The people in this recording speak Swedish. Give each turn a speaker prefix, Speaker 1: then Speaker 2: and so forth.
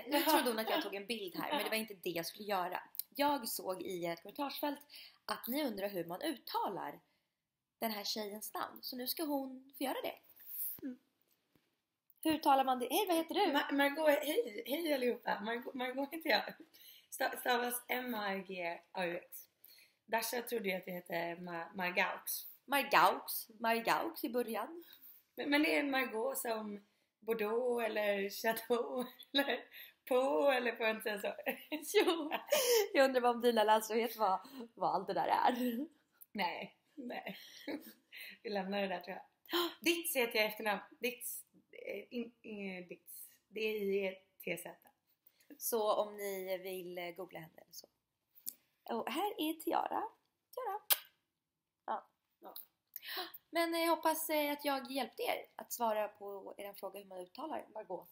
Speaker 1: Nu trodde hon att jag tog en bild här, men det var inte det jag skulle göra. Jag såg i ett kommentarsfält att ni undrar hur man uttalar den här tjejens namn. Så nu ska hon få göra det. Hur uttalar man det? Hej, vad heter du?
Speaker 2: Margot, hej allihopa. Margot heter jag. Stavas M-A-R-G-A-U-X. Dasha trodde jag att det hette
Speaker 1: Margaux i början.
Speaker 2: Men det är Margot som Bordeaux eller Chateau eller på eller på en sån så.
Speaker 1: Jo, jag undrar vad om dina läsare vet vad allt det där är.
Speaker 2: Nej. Vi lämnar det där tror jag. Ditz heter jag efternamn. Ditz. D-I-E-T-Z.
Speaker 1: Så om ni vill googla henne eller så. Och här är Tiara. Ja. Men jag hoppas att jag hjälpte er att svara på er fråga hur man uttalar Margot.